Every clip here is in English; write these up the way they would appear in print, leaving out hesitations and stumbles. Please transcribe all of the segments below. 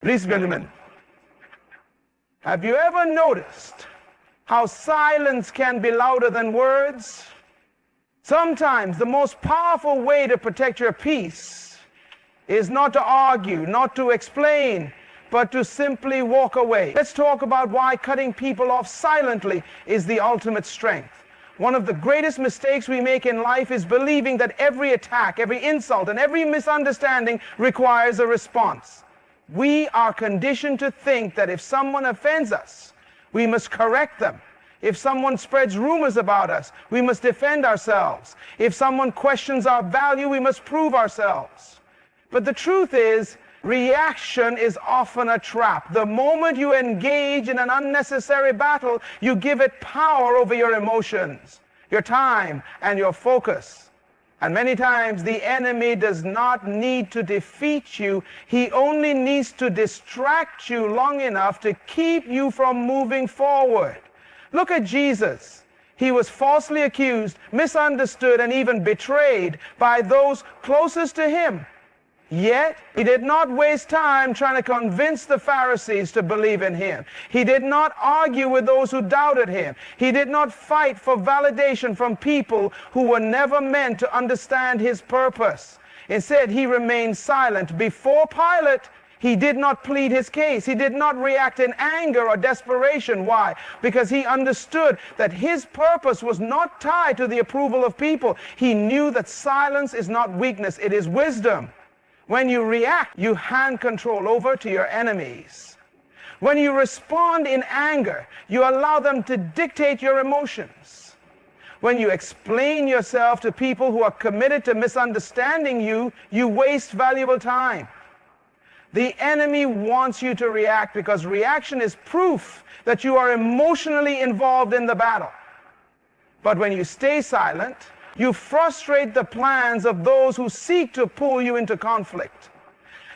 Ladies and gentlemen, have you ever noticed how silence can be louder than words? Sometimes the most powerful way to protect your peace is not to argue, not to explain, but to simply walk away. Let's talk about why cutting people off silently is the ultimate strength. One of the greatest mistakes we make in life is believing that every attack, every insult, and every misunderstanding requires a response. We are conditioned to think that if someone offends us, we must correct them. If someone spreads rumors about us, we must defend ourselves. If someone questions our value, we must prove ourselves. But the truth is, reaction is often a trap. The moment you engage in an unnecessary battle, you give it power over your emotions, your time, and your focus. And many times the enemy does not need to defeat you. He only needs to distract you long enough to keep you from moving forward. Look at Jesus. He was falsely accused, misunderstood, and even betrayed by those closest to him. Yet, he did not waste time trying to convince the Pharisees to believe in him. He did not argue with those who doubted him. He did not fight for validation from people who were never meant to understand his purpose. Instead, he remained silent. Before Pilate, he did not plead his case. He did not react in anger or desperation. Why? Because he understood that his purpose was not tied to the approval of people. He knew that silence is not weakness, it is wisdom. When you react, you hand control over to your enemies. When you respond in anger, you allow them to dictate your emotions. When you explain yourself to people who are committed to misunderstanding you, you waste valuable time. The enemy wants you to react because reaction is proof that you are emotionally involved in the battle. But when you stay silent, you frustrate the plans of those who seek to pull you into conflict.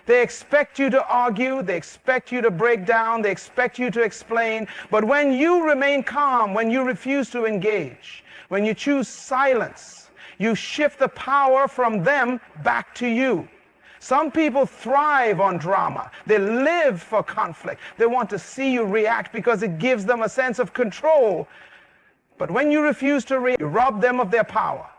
They expect you to argue, they expect you to break down, they expect you to explain. But when you remain calm, when you refuse to engage, when you choose silence, you shift the power from them back to you. Some people thrive on drama. They live for conflict. They want to see you react because it gives them a sense of control. But when you refuse to react, you rob them of their power.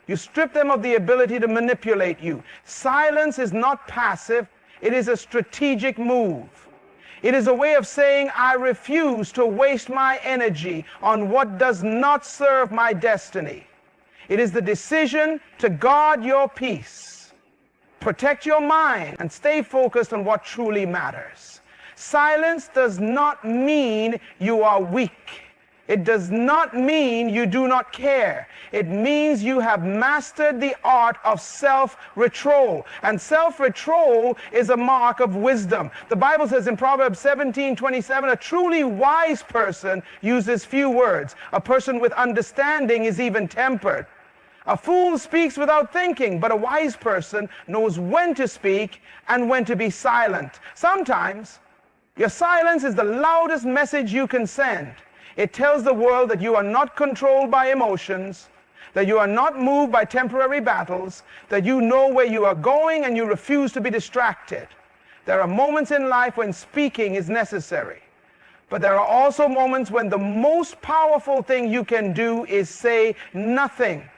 You strip them of the ability to manipulate you. Silence is not passive. It is a strategic move. It is a way of saying, I refuse to waste my energy on what does not serve my destiny. It is the decision to guard your peace, protect your mind, and stay focused on what truly matters. Silence does not mean you are weak. It does not mean you do not care. It means you have mastered the art of self-control. And self-control is a mark of wisdom. The Bible says in Proverbs 17:27, a truly wise person uses few words. A person with understanding is even tempered. A fool speaks without thinking, but a wise person knows when to speak and when to be silent. Sometimes, your silence is the loudest message you can send. It tells the world that you are not controlled by emotions, that you are not moved by temporary battles, that you know where you are going and you refuse to be distracted. There are moments in life when speaking is necessary, but there are also moments when the most powerful thing you can do is say nothing.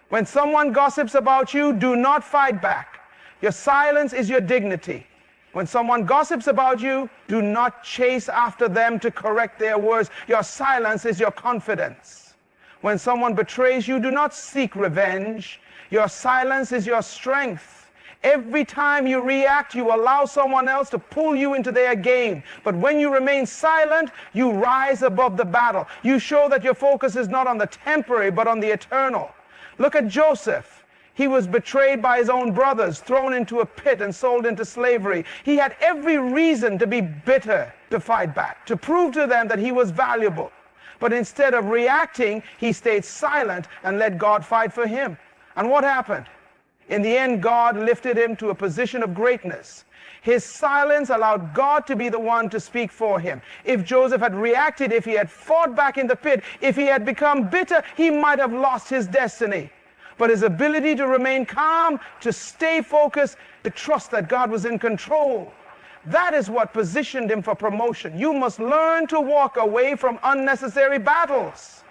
When someone gossips about you, do not fight back. Your silence is your dignity. When someone gossips about you, do not chase after them to correct their words. Your silence is your confidence. When someone betrays you, do not seek revenge. Your silence is your strength. Every time you react, you allow someone else to pull you into their game. But when you remain silent, you rise above the battle. You show that your focus is not on the temporary, but on the eternal. Look at Joseph. He was betrayed by his own brothers, thrown into a pit and sold into slavery. He had every reason to be bitter, to fight back, to prove to them that he was valuable. But instead of reacting, he stayed silent and let God fight for him. And what happened? In the end, God lifted him to a position of greatness. His silence allowed God to be the one to speak for him. If Joseph had reacted, if he had fought back in the pit, if he had become bitter, he might have lost his destiny. But his ability to remain calm, to stay focused, to trust that God was in control, That is what positioned him for promotion. You must learn to walk away from unnecessary battles.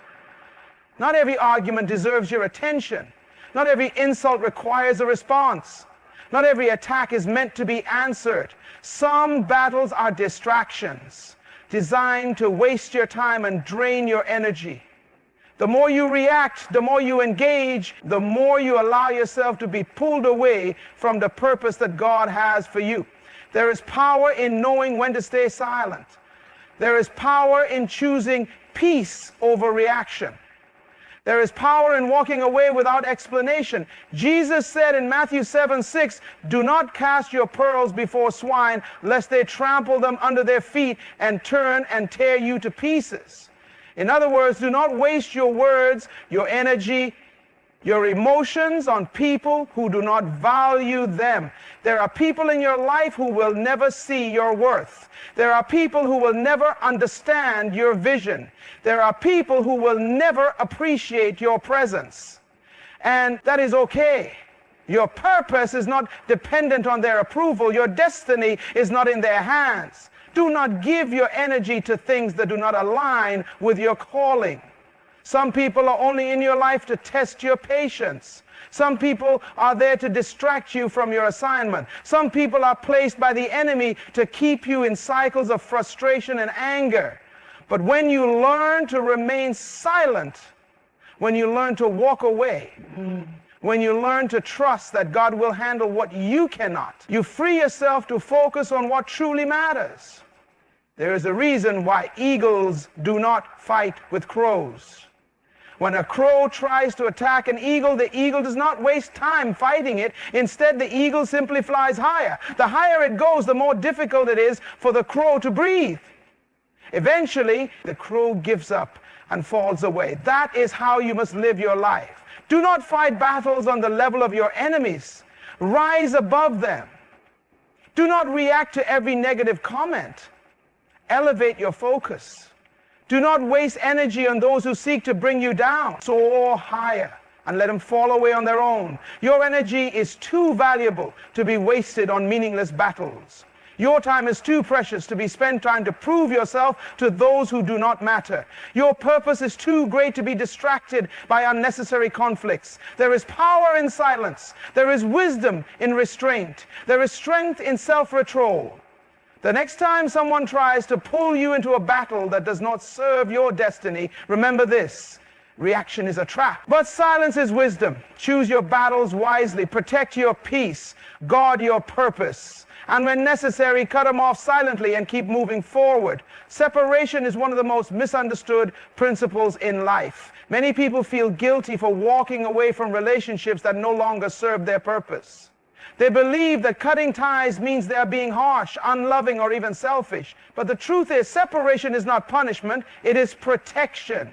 Not every argument deserves your attention. Not every insult requires a response. Not every attack is meant to be answered. Some battles are distractions designed to waste your time and drain your energy. The more you react, the more you engage, the more you allow yourself to be pulled away from the purpose that God has for you. There is power in knowing when to stay silent. There is power in choosing peace over reaction. There is power in walking away without explanation. Jesus said in Matthew 7:6, "Do not cast your pearls before swine, lest they trample them under their feet and turn and tear you to pieces." In other words, do not waste your words, your energy, your emotions on people who do not value them. There are people in your life who will never see your worth. There are people who will never understand your vision. There are people who will never appreciate your presence. And that is okay. Your purpose is not dependent on their approval. Your destiny is not in their hands. Do not give your energy to things that do not align with your calling. Some people are only in your life to test your patience. Some people are there to distract you from your assignment. Some people are placed by the enemy to keep you in cycles of frustration and anger. But when you learn to remain silent, when you learn to walk away, when you learn to trust that God will handle what you cannot, you free yourself to focus on what truly matters. There is a reason why eagles do not fight with crows. When a crow tries to attack an eagle, the eagle does not waste time fighting it. Instead, the eagle simply flies higher. The higher it goes, the more difficult it is for the crow to breathe. Eventually, the crow gives up and falls away. That is how you must live your life. Do not fight battles on the level of your enemies. Rise above them. Do not react to every negative comment. Elevate your focus. Do not waste energy on those who seek to bring you down. Soar higher and let them fall away on their own. Your energy is too valuable to be wasted on meaningless battles. Your time is too precious to be spent trying to prove yourself to those who do not matter. Your purpose is too great to be distracted by unnecessary conflicts. There is power in silence. There is wisdom in restraint. There is strength in self-control. The next time someone tries to pull you into a battle that does not serve your destiny, remember this: reaction is a trap. But silence is wisdom. Choose your battles wisely. Protect your peace. Guard your purpose. And when necessary, cut them off silently and keep moving forward. Separation is one of the most misunderstood principles in life. Many people feel guilty for walking away from relationships that no longer serve their purpose. They believe that cutting ties means they are being harsh, unloving, or even selfish. But the truth is, separation is not punishment, it is protection.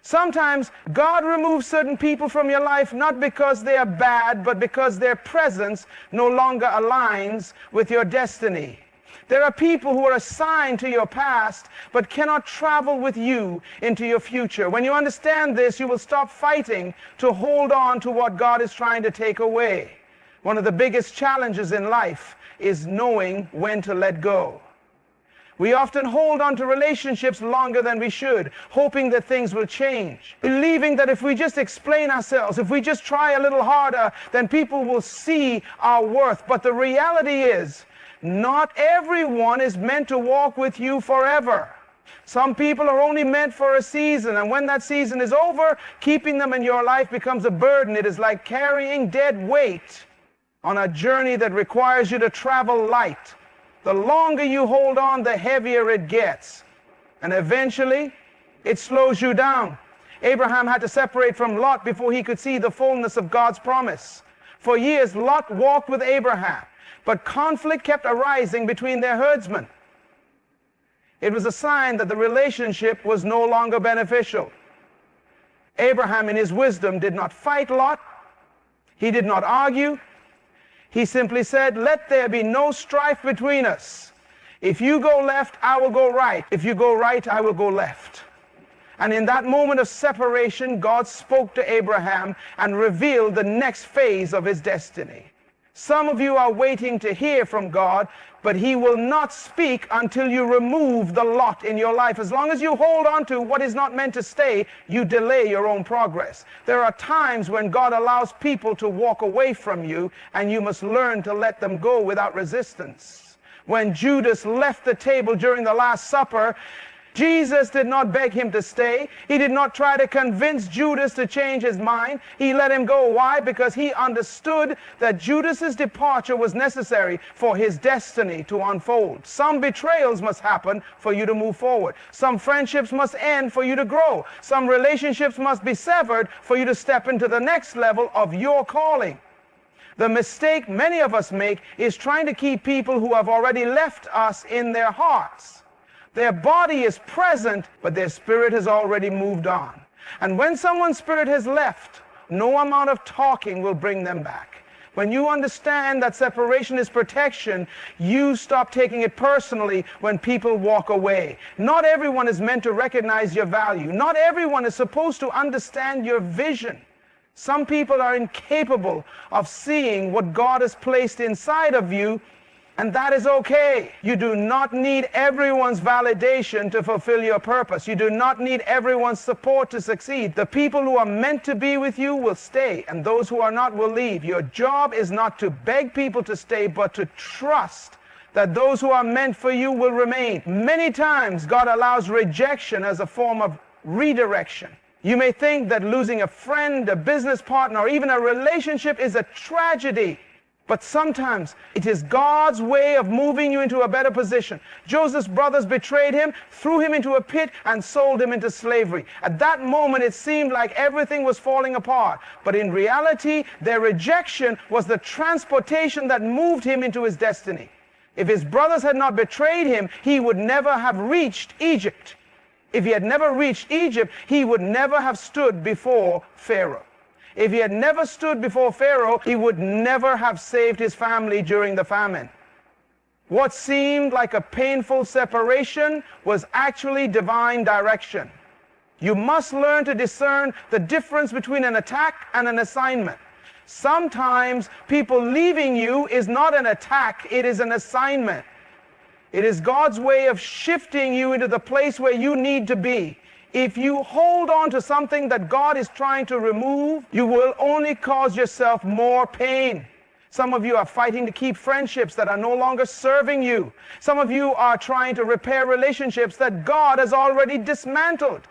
Sometimes God removes certain people from your life not because they are bad, but because their presence no longer aligns with your destiny. There are people who are assigned to your past, but cannot travel with you into your future. When you understand this, you will stop fighting to hold on to what God is trying to take away. One of the biggest challenges in life is knowing when to let go. We often hold on to relationships longer than we should, hoping that things will change, believing that if we just explain ourselves, if we just try a little harder, then people will see our worth. But the reality is, not everyone is meant to walk with you forever. Some people are only meant for a season, and when that season is over, keeping them in your life becomes a burden. It is like carrying dead weight on a journey that requires you to travel light. The longer you hold on, the heavier it gets. And eventually, it slows you down. Abraham had to separate from Lot before he could see the fullness of God's promise. For years, Lot walked with Abraham, but conflict kept arising between their herdsmen. It was a sign that the relationship was no longer beneficial. Abraham, in his wisdom, did not fight Lot. He did not argue. He simply said, "Let there be no strife between us. If you go left, I will go right. If you go right, I will go left." And in that moment of separation, God spoke to Abraham and revealed the next phase of his destiny. Some of you are waiting to hear from God, but he will not speak until you remove the lot in your life. As long as you hold on to what is not meant to stay, you delay your own progress. There are times when God allows people to walk away from you, and you must learn to let them go without resistance. When Judas left the table during the Last Supper, Jesus did not beg him to stay. He did not try to convince Judas to change his mind. He let him go. Why? Because he understood that Judas's departure was necessary for his destiny to unfold. Some betrayals must happen for you to move forward. Some friendships must end for you to grow. Some relationships must be severed for you to step into the next level of your calling. The mistake many of us make is trying to keep people who have already left us in their hearts. Their body is present, but their spirit has already moved on. And when someone's spirit has left, no amount of talking will bring them back. When you understand that separation is protection, you stop taking it personally when people walk away. Not everyone is meant to recognize your value. Not everyone is supposed to understand your vision. Some people are incapable of seeing what God has placed inside of you, and that is okay. You do not need everyone's validation to fulfill your purpose. You do not need everyone's support to succeed. The people who are meant to be with you will stay, and those who are not will leave. Your job is not to beg people to stay, but to trust that those who are meant for you will remain. Many times, God allows rejection as a form of redirection. You may think that losing a friend, a business partner, or even a relationship is a tragedy. But sometimes it is God's way of moving you into a better position. Joseph's brothers betrayed him, threw him into a pit, and sold him into slavery. At that moment, it seemed like everything was falling apart. But in reality, their rejection was the transportation that moved him into his destiny. If his brothers had not betrayed him, he would never have reached Egypt. If he had never reached Egypt, he would never have stood before Pharaoh. If he had never stood before Pharaoh, he would never have saved his family during the famine. What seemed like a painful separation was actually divine direction. You must learn to discern the difference between an attack and an assignment. Sometimes people leaving you is not an attack, it is an assignment. It is God's way of shifting you into the place where you need to be. If you hold on to something that God is trying to remove, you will only cause yourself more pain. Some of you are fighting to keep friendships that are no longer serving you. Some of you are trying to repair relationships that God has already dismantled.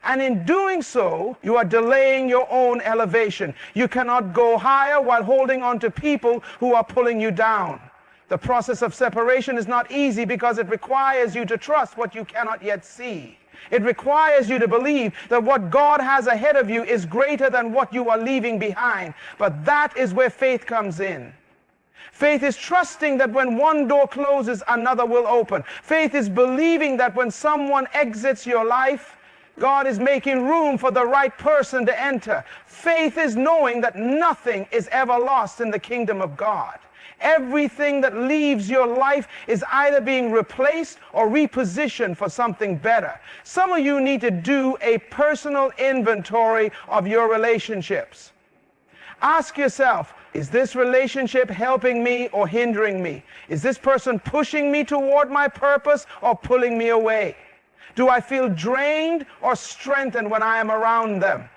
And in doing so, you are delaying your own elevation. You cannot go higher while holding on to people who are pulling you down. The process of separation is not easy because it requires you to trust what you cannot yet see. It requires you to believe that what God has ahead of you is greater than what you are leaving behind. But that is where faith comes in. Faith is trusting that when one door closes, another will open. Faith is believing that when someone exits your life, God is making room for the right person to enter. Faith is knowing that nothing is ever lost in the kingdom of God. Everything that leaves your life is either being replaced or repositioned for something better. Some of you need to do a personal inventory of your relationships. Ask yourself, is this relationship helping me or hindering me? Is this person pushing me toward my purpose or pulling me away? Do I feel drained or strengthened when I am around them?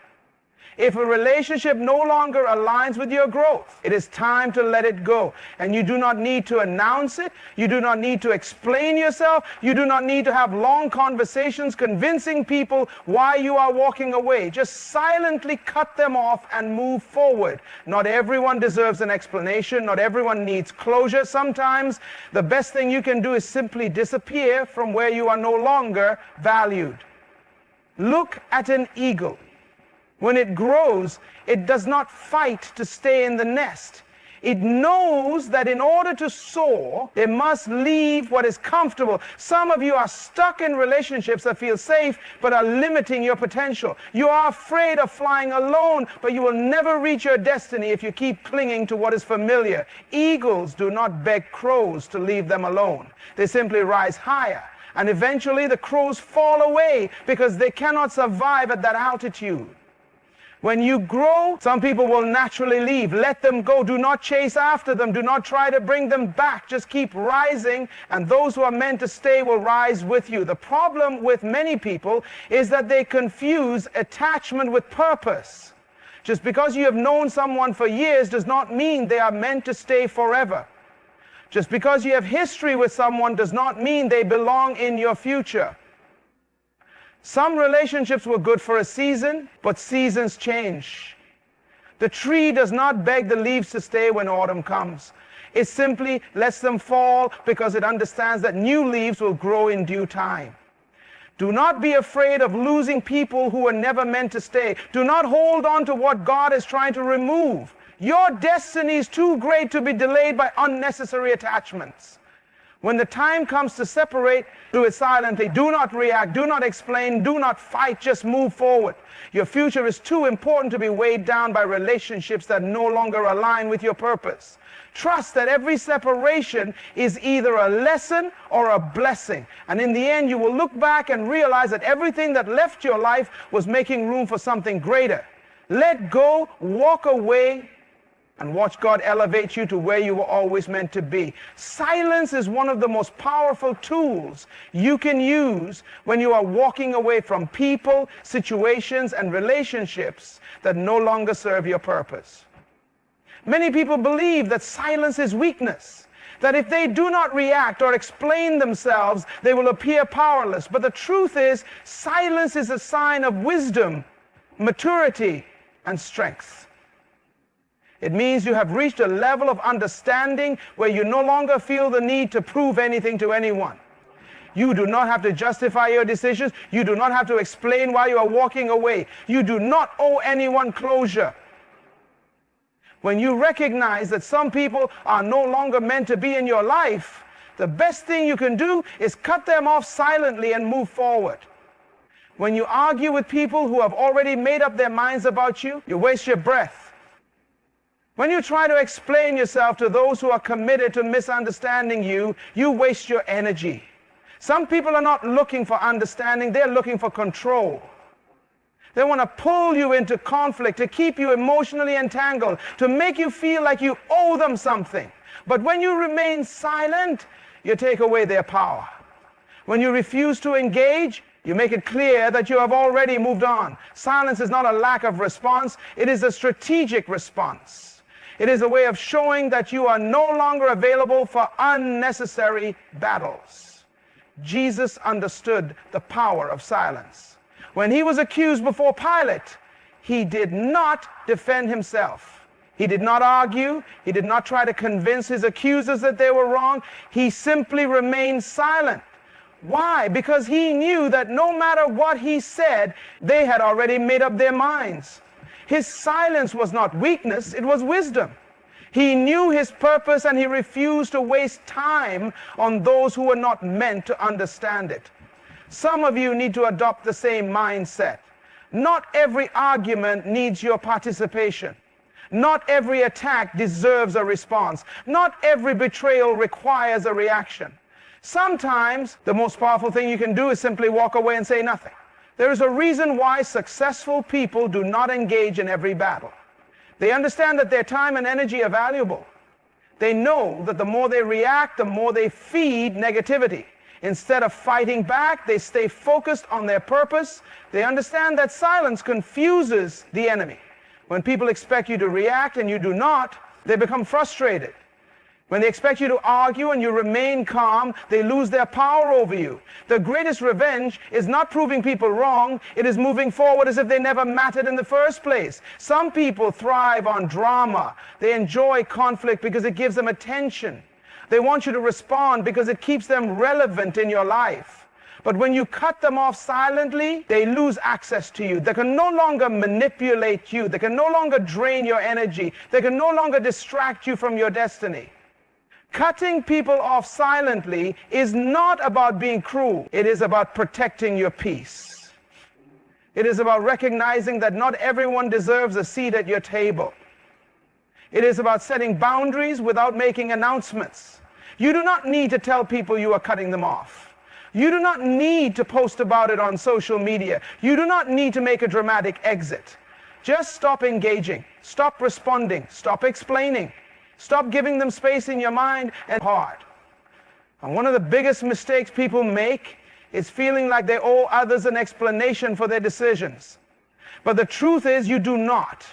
If a relationship no longer aligns with your growth, it is time to let it go. And you do not need to announce it. You do not need to explain yourself. You do not need to have long conversations convincing people why you are walking away. Just silently cut them off and move forward. Not everyone deserves an explanation. Not everyone needs closure. Sometimes the best thing you can do is simply disappear from where you are no longer valued. Look at an eagle. When it grows, it does not fight to stay in the nest. It knows that in order to soar, it must leave what is comfortable. Some of you are stuck in relationships that feel safe, but are limiting your potential. You are afraid of flying alone, but you will never reach your destiny if you keep clinging to what is familiar. Eagles do not beg crows to leave them alone. They simply rise higher. And eventually the crows fall away because they cannot survive at that altitude. When you grow, some people will naturally leave. Let them go. Do not chase after them. Do not try to bring them back. Just keep rising, and those who are meant to stay will rise with you. The problem with many people is that they confuse attachment with purpose. Just because you have known someone for years does not mean they are meant to stay forever. Just because you have history with someone does not mean they belong in your future. Some relationships were good for a season, but seasons change. The tree does not beg the leaves to stay when autumn comes. It simply lets them fall because it understands that new leaves will grow in due time. Do not be afraid of losing people who were never meant to stay. Do not hold on to what God is trying to remove. Your destiny is too great to be delayed by unnecessary attachments. When the time comes to separate, do it silently. Do not react. Do not explain. Do not fight. Just move forward. Your future is too important to be weighed down by relationships that no longer align with your purpose. Trust that every separation is either a lesson or a blessing. And in the end, you will look back and realize that everything that left your life was making room for something greater. Let go, walk away, and watch God elevate you to where you were always meant to be. Silence is one of the most powerful tools you can use when you are walking away from people, situations, and relationships that no longer serve your purpose. Many people believe that silence is weakness, that if they do not react or explain themselves, they will appear powerless. But the truth is, silence is a sign of wisdom, maturity, and strength. It means you have reached a level of understanding where you no longer feel the need to prove anything to anyone. You do not have to justify your decisions. You do not have to explain why you are walking away. You do not owe anyone closure. When you recognize that some people are no longer meant to be in your life, the best thing you can do is cut them off silently and move forward. When you argue with people who have already made up their minds about you, you waste your breath. When you try to explain yourself to those who are committed to misunderstanding you, you waste your energy. Some people are not looking for understanding, they're looking for control. They want to pull you into conflict, to keep you emotionally entangled, to make you feel like you owe them something. But when you remain silent, you take away their power. When you refuse to engage, you make it clear that you have already moved on. Silence is not a lack of response, it is a strategic response. It is a way of showing that you are no longer available for unnecessary battles. Jesus understood the power of silence. When he was accused before Pilate, he did not defend himself. He did not argue. He did not try to convince his accusers that they were wrong. He simply remained silent. Why? Because he knew that no matter what he said, they had already made up their minds. His silence was not weakness, it was wisdom. He knew his purpose and he refused to waste time on those who were not meant to understand it. Some of you need to adopt the same mindset. Not every argument needs your participation. Not every attack deserves a response. Not every betrayal requires a reaction. Sometimes the most powerful thing you can do is simply walk away and say nothing. There is a reason why successful people do not engage in every battle. They understand that their time and energy are valuable. They know that the more they react, the more they feed negativity. Instead of fighting back, they stay focused on their purpose. They understand that silence confuses the enemy. When people expect you to react and you do not, they become frustrated. When they expect you to argue and you remain calm, they lose their power over you. The greatest revenge is not proving people wrong, it is moving forward as if they never mattered in the first place. Some people thrive on drama. They enjoy conflict because it gives them attention. They want you to respond because it keeps them relevant in your life. But when you cut them off silently, they lose access to you. They can no longer manipulate you. They can no longer drain your energy. They can no longer distract you from your destiny. Cutting people off silently is not about being cruel. It is about protecting your peace. It is about recognizing that not everyone deserves a seat at your table. It is about setting boundaries without making announcements. You do not need to tell people you are cutting them off. You do not need to post about it on social media. You do not need to make a dramatic exit. Just stop engaging. Stop responding. Stop explaining. Stop giving them space in your mind and heart. And one of the biggest mistakes people make is feeling like they owe others an explanation for their decisions. But the truth is, you do not.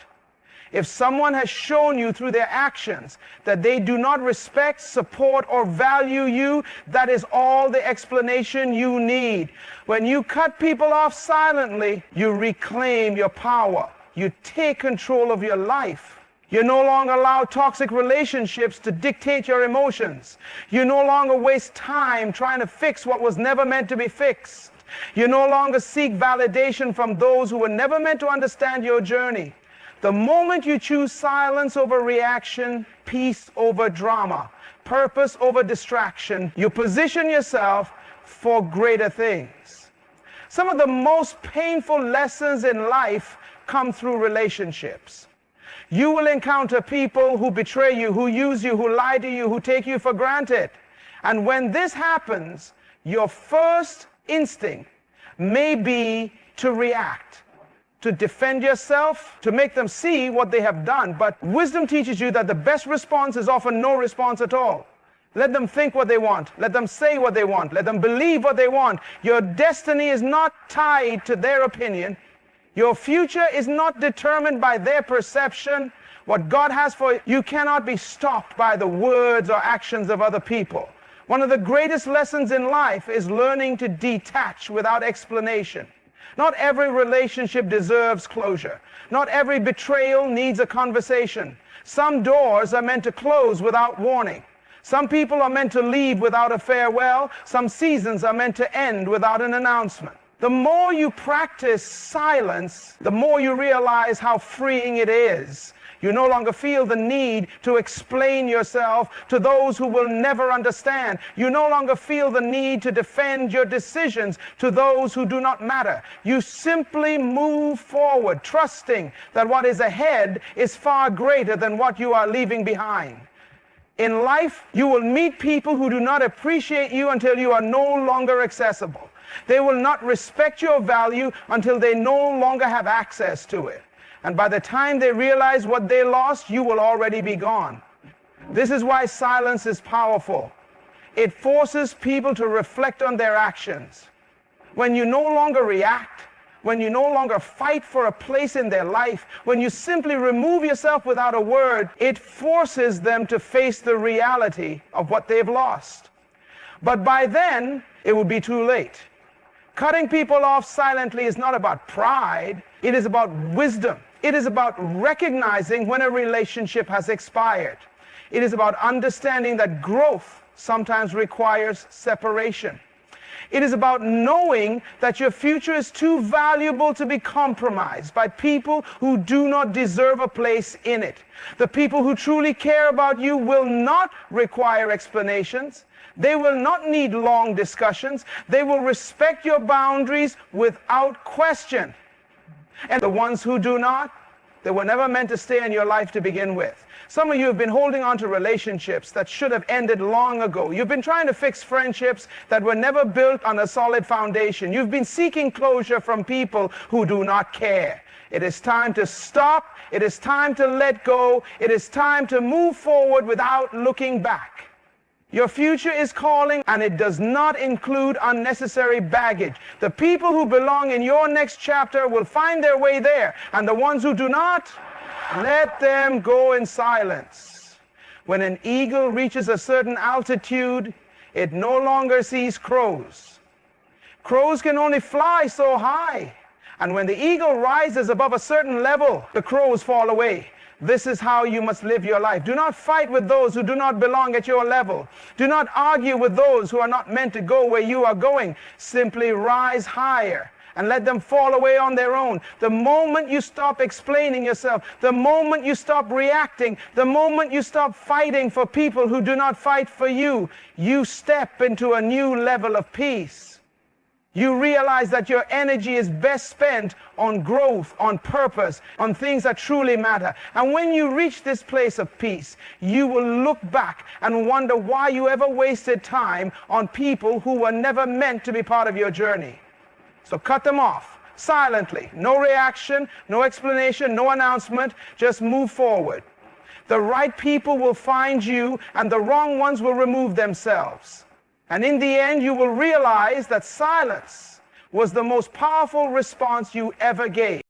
If someone has shown you through their actions that they do not respect, support, or value you, that is all the explanation you need. When you cut people off silently, you reclaim your power. You take control of your life. You no longer allow toxic relationships to dictate your emotions. You no longer waste time trying to fix what was never meant to be fixed. You no longer seek validation from those who were never meant to understand your journey. The moment you choose silence over reaction, peace over drama, purpose over distraction, you position yourself for greater things. Some of the most painful lessons in life come through relationships. You will encounter people who betray you, who use you, who lie to you, who take you for granted. And when this happens, your first instinct may be to react, to defend yourself, to make them see what they have done. But wisdom teaches you that the best response is often no response at all. Let them think what they want. Let them say what they want. Let them believe what they want. Your destiny is not tied to their opinion. Your future is not determined by their perception. What God has for you cannot be stopped by the words or actions of other people. One of the greatest lessons in life is learning to detach without explanation. Not every relationship deserves closure. Not every betrayal needs a conversation. Some doors are meant to close without warning. Some people are meant to leave without a farewell. Some seasons are meant to end without an announcement. The more you practice silence, the more you realize how freeing it is. You no longer feel the need to explain yourself to those who will never understand. You no longer feel the need to defend your decisions to those who do not matter. You simply move forward, trusting that what is ahead is far greater than what you are leaving behind. In life, you will meet people who do not appreciate you until you are no longer accessible. They will not respect your value until they no longer have access to it. And by the time they realize what they lost, you will already be gone. This is why silence is powerful. It forces people to reflect on their actions. When you no longer react, when you no longer fight for a place in their life, when you simply remove yourself without a word, it forces them to face the reality of what they've lost. But by then, it will be too late. Cutting people off silently is not about pride. It is about wisdom. It is about recognizing when a relationship has expired. It is about understanding that growth sometimes requires separation. It is about knowing that your future is too valuable to be compromised by people who do not deserve a place in it. The people who truly care about you will not require explanations. They will not need long discussions. They will respect your boundaries without question. And the ones who do not, they were never meant to stay in your life to begin with. Some of you have been holding on to relationships that should have ended long ago. You've been trying to fix friendships that were never built on a solid foundation. You've been seeking closure from people who do not care. It is time to stop. It is time to let go. It is time to move forward without looking back. Your future is calling, and it does not include unnecessary baggage. The people who belong in your next chapter will find their way there, and the ones who do not, let them go in silence. When an eagle reaches a certain altitude, it no longer sees crows. Crows can only fly so high, and when the eagle rises above a certain level, the crows fall away. This is how you must live your life. Do not fight with those who do not belong at your level. Do not argue with those who are not meant to go where you are going. Simply rise higher and let them fall away on their own. The moment you stop explaining yourself, the moment you stop reacting, the moment you stop fighting for people who do not fight for you, you step into a new level of peace. You realize that your energy is best spent on growth, on purpose, on things that truly matter. And when you reach this place of peace, you will look back and wonder why you ever wasted time on people who were never meant to be part of your journey. So cut them off. silently. No reaction, no explanation, no announcement. Just move forward. The right people will find you, and the wrong ones will remove themselves. And in the end, you will realize that silence was the most powerful response you ever gave.